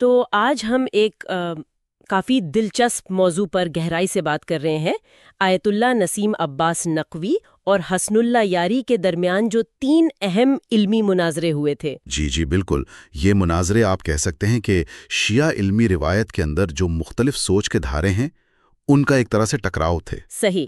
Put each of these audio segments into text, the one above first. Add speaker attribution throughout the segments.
Speaker 1: تو آج ہم ایک کافی دلچسپ موضوع پر گہرائی سے بات کر رہے ہیں، آیت اللہ نسیم عباس نقوی اور حسن اللہ یاری کے درمیان جو 3 اہم علمی مناظرے ہوئے تھے۔
Speaker 2: جی بالکل، یہ مناظرے آپ کہہ سکتے ہیں کہ شیعہ علمی روایت کے اندر جو مختلف سوچ کے دھارے ہیں ان کا ایک طرح سے ٹکراؤ تھے۔
Speaker 1: صحیح،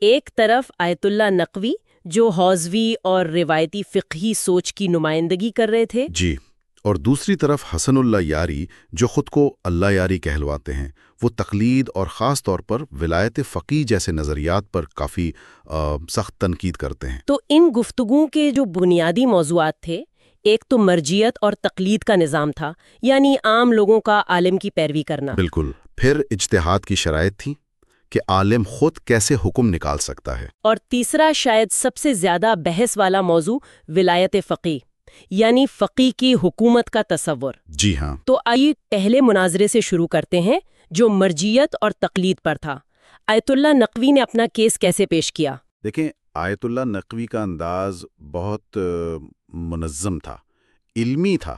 Speaker 1: ایک طرف آیت اللہ نقوی جو حوزوی اور روایتی فقہی سوچ کی نمائندگی کر رہے تھے،
Speaker 2: جی، اور دوسری طرف حسن اللہ یاری جو خود کو اللہ یاری کہلواتے ہیں، وہ تقلید اور خاص طور پر ولایت فقیہ جیسے نظریات پر کافی سخت تنقید کرتے ہیں۔
Speaker 1: تو ان گفتگو کے جو بنیادی موضوعات تھے، ایک تو مرجیت اور تقلید کا نظام تھا، یعنی عام لوگوں کا عالم کی پیروی کرنا۔
Speaker 2: بالکل، پھر اجتہاد کی شرائط تھی کہ عالم خود کیسے حکم نکال سکتا ہے،
Speaker 1: اور تیسرا شاید سب سے زیادہ بحث والا موضوع ولایت فقیہ، یعنی فقیہ کی حکومت کا تصور۔
Speaker 2: جی ہاں۔
Speaker 1: تو آئیے پہلے مناظرے سے شروع کرتے ہیں جو مرجیت اور تقلید پر تھا۔ آیت اللہ نقوی نے اپنا کیس کیسے پیش کیا؟
Speaker 2: دیکھیں، آیت اللہ نقوی کا انداز بہت منظم تھا، علمی تھا۔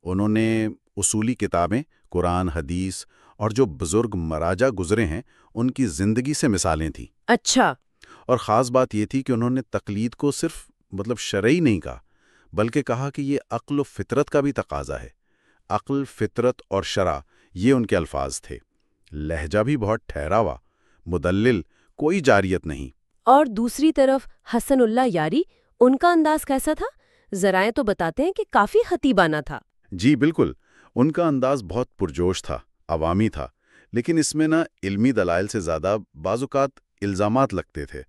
Speaker 2: انہوں نے اصولی کتابیں، قرآن، حدیث اور جو بزرگ مراجع گزرے ہیں ان کی زندگی سے مثالیں تھیں۔
Speaker 1: اچھا۔
Speaker 2: اور خاص بات یہ تھی کہ انہوں نے تقلید کو صرف شرعی نہیں کہا، بلکہ کہا کہ یہ عقل و فطرت کا بھی تقاضا ہے۔ عقل، فطرت اور شرع، یہ ان کے الفاظ تھے۔ لہجہ بھی بہت ٹھہراوا، مدلل، کوئی جاریت نہیں۔
Speaker 1: اور دوسری طرف حسن اللہ یاری، ان کا انداز کیسا تھا؟ ذرائع تو بتاتے ہیں کہ کافی خطیبانہ تھا۔
Speaker 2: جی بالکل، ان کا انداز بہت پرجوش تھا، عوامی تھا، لیکن اس میں علمی دلائل سے زیادہ بعض اوقات الزامات لگتے تھے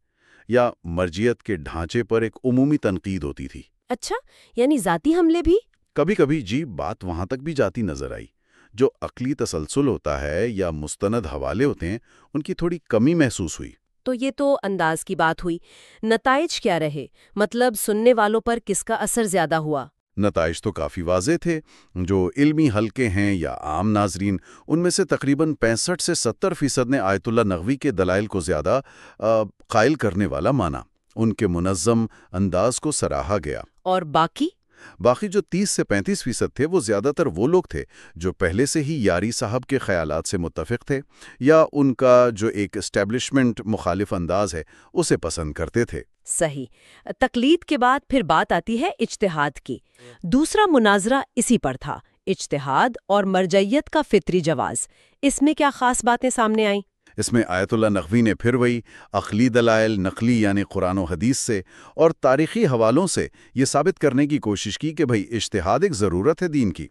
Speaker 2: یا مرجیت کے ڈھانچے پر ایک عمومی تنقید ہوتی تھی۔
Speaker 1: اچھا، یعنی ذاتی حملے بھی؟
Speaker 2: کبھی کبھی جی، بات وہاں تک بھی جاتی نظر آئی۔ جو عقلی تسلسل ہوتا ہے یا مستند حوالے ہوتے ہیں، ان کی تھوڑی کمی محسوس ہوئی۔
Speaker 1: تو یہ تو انداز کی بات ہوئی، نتائج کیا رہے؟ مطلب سننے والوں پر کس کا اثر زیادہ ہوا؟
Speaker 2: نتائج تو کافی واضح تھے۔ جو علمی حلقے ہیں یا عام ناظرین، ان میں سے تقریباً 65 سے 70% نے آیت اللہ نقوی کے دلائل کو زیادہ قائل کرنے والا مانا۔ ان کے منظم انداز کو سراہا گیا۔
Speaker 1: اور باقی
Speaker 2: جو 30 سے 35% تھے، وہ زیادہ تر وہ لوگ تھے جو پہلے سے ہی یاری صاحب کے خیالات سے متفق تھے یا ان کا جو ایک اسٹیبلشمنٹ مخالف انداز ہے اسے پسند کرتے تھے۔
Speaker 1: صحیح۔ تقلید کے بعد پھر بات آتی ہے اجتہاد کی۔ دوسرا مناظرہ اسی پر تھا، اجتہاد اور مرجعیت کا فطری جواز۔ اس میں کیا خاص باتیں سامنے آئیں؟
Speaker 2: اس میں آیت اللہ نقوی نے پھر وہی عقلی دلائل، نقلی یعنی قرآن و حدیث سے اور تاریخی حوالوں سے یہ ثابت کرنے کی کوشش کی کہ بھئی اجتہاد ایک ضرورت ہے دین کی،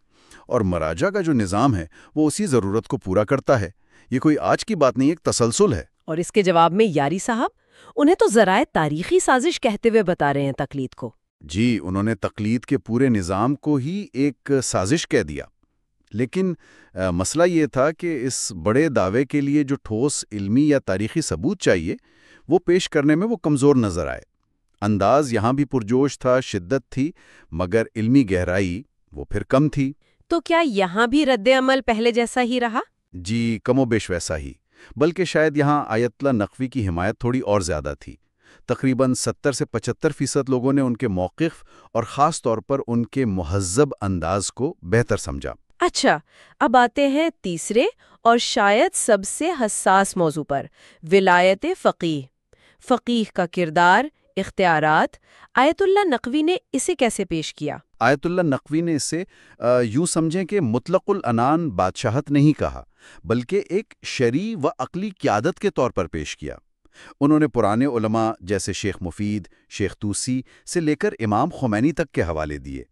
Speaker 2: اور مراجع کا جو نظام ہے وہ اسی ضرورت کو پورا کرتا ہے۔ یہ کوئی آج کی بات نہیں، ایک تسلسل ہے۔
Speaker 1: اور اس کے جواب میں یاری صاحب، انہیں تو ذرائع تاریخی سازش کہتے ہوئے بتا رہے ہیں تقلید کو۔
Speaker 2: جی، انہوں نے تقلید کے پورے نظام کو ہی ایک سازش کہہ دیا، لیکن مسئلہ یہ تھا کہ اس بڑے دعوے کے لیے جو ٹھوس علمی یا تاریخی ثبوت چاہیے وہ پیش کرنے میں وہ کمزور نظر آئے۔ انداز یہاں بھی پرجوش تھا، شدت تھی، مگر علمی گہرائی وہ پھر کم تھی۔
Speaker 1: تو کیا یہاں بھی رد عمل پہلے جیسا ہی رہا؟
Speaker 2: جی، کم و بیش ویسا ہی، بلکہ شاید یہاں آیت اللہ نقوی کی حمایت تھوڑی اور زیادہ تھی۔ تقریباً 70 سے 75% لوگوں نے ان کے موقف اور خاص طور پر ان کے مہذب انداز کو بہتر سمجھا۔
Speaker 1: اچھا، اب آتے ہیں تیسرے اور شاید سب سے حساس موضوع پر، ولایت فقیہ۔ فقیہ کا کردار، اختیارات۔ آیت اللہ نقوی نے اسے کیسے پیش کیا؟
Speaker 2: آیت اللہ نقوی نے اسے یوں سمجھیں کہ مطلق العنان بادشاہت نہیں کہا، بلکہ ایک شرعی و عقلی قیادت کے طور پر پیش کیا۔ انہوں نے پرانے علماء جیسے شیخ مفید، شیخ توسی سے لے کر امام خمینی تک کے حوالے دیے،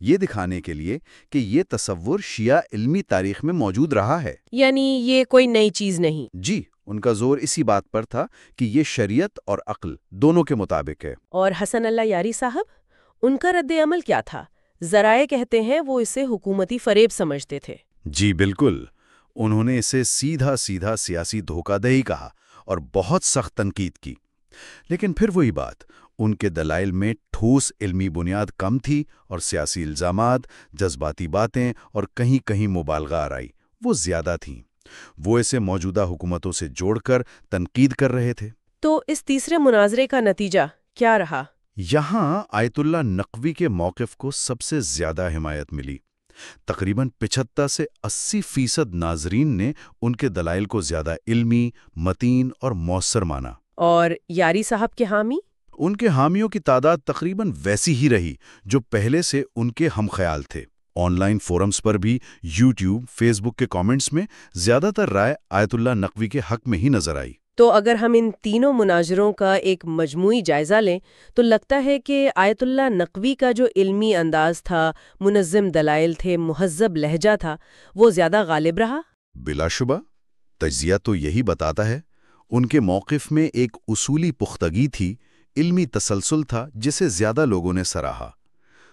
Speaker 2: یہ دکھانے کے لیے کہ یہ تصور شیعہ علمی تاریخ میں موجود رہا ہے،
Speaker 1: یعنی یہ کوئی نئی چیز نہیں۔
Speaker 2: جی، ان کا زور اسی بات پر تھا کہ یہ شریعت اور عقل دونوں کے مطابق ہے۔
Speaker 1: اور حسن اللہ یاری صاحب، ان کا رد عمل کیا تھا؟ ذرائع کہتے ہیں وہ اسے حکومتی فریب سمجھتے تھے۔
Speaker 2: جی بالکل، انہوں نے اسے سیدھا سیاسی دھوکہ دہی کہا اور بہت سخت تنقید کی۔ لیکن پھر وہی بات، ان کے دلائل میں ٹھوس علمی بنیاد کم تھی اور سیاسی الزامات، جذباتی باتیں اور کہیں کہیں مبالغہ آرائی وہ زیادہ تھیں۔ وہ اسے موجودہ حکومتوں سے جوڑ کر تنقید کر رہے تھے۔
Speaker 1: تو اس تیسرے مناظرے کا نتیجہ کیا رہا؟
Speaker 2: یہاں آیت اللہ نقوی کے موقف کو سب سے زیادہ حمایت ملی۔ تقریباً 75 سے 80% ناظرین نے ان کے دلائل کو زیادہ علمی، متین اور مؤثر مانا۔
Speaker 1: اور یاری صاحب کے حامی؟
Speaker 2: ان کے حامیوں کی تعداد تقریباً ویسی ہی رہی جو پہلے سے ان کے ہم خیال تھے۔ آن لائن فورمز پر بھی، یوٹیوب، فیس بک کے کامنٹس میں زیادہ تر رائے آیت اللہ نقوی کے حق میں ہی نظر آئی۔
Speaker 1: تو اگر ہم ان تینوں مناظروں کا ایک مجموعی جائزہ لیں تو لگتا ہے کہ آیت اللہ نقوی کا جو علمی انداز تھا، منظم دلائل تھے، مہذب لہجہ تھا، وہ زیادہ غالب رہا؟
Speaker 2: بلا شبہ، تجزیہ تو یہی بتاتا ہے۔ ان کے موقف میں ایک اصولی پختگی تھی، علمی تسلسل تھا جسے زیادہ لوگوں نے سراہا۔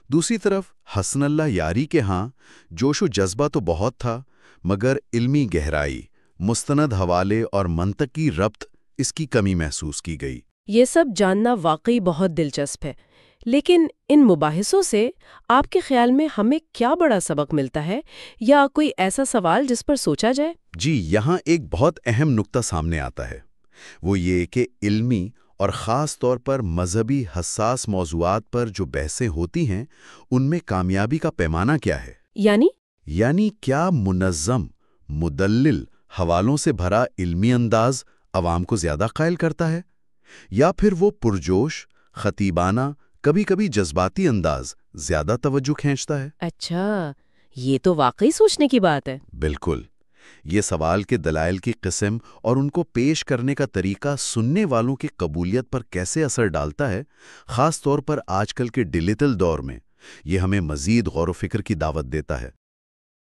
Speaker 2: دوسری طرف حسن اللہ یاری کے ہاں جوش و جذبہ تو بہت تھا، مگر علمی گہرائی، مستند حوالے اور منطقی ربط، اس کی کمی محسوس کی گئی۔
Speaker 1: یہ سب جاننا واقعی بہت دلچسپ ہے، لیکن ان مباحثوں سے آپ کے خیال میں ہمیں کیا بڑا سبق ملتا ہے، یا کوئی ایسا سوال جس پر سوچا جائے؟
Speaker 2: جی، یہاں ایک بہت اہم نقطہ سامنے آتا ہے، وہ یہ کہ علمی اور خاص طور پر مذہبی حساس موضوعات پر جو بحثیں ہوتی ہیں، ان میں کامیابی کا پیمانہ کیا ہے؟ یعنی کیا منظم، مدلل حوالوں سے بھرا علمی انداز عوام کو زیادہ قائل کرتا ہے، یا پھر وہ پرجوش، خطیبانہ، کبھی کبھی جذباتی انداز زیادہ توجہ کھینچتا ہے؟
Speaker 1: اچھا، یہ تو واقعی سوچنے کی بات ہے۔
Speaker 2: بالکل۔ یہ سوال کے دلائل کی قسم اور ان کو پیش کرنے کا طریقہ سننے والوں کی قبولیت پر کیسے اثر ڈالتا ہے، خاص طور پر آج کل کے ڈیجیٹل دور میں، یہ ہمیں مزید غور و فکر کی دعوت دیتا ہے۔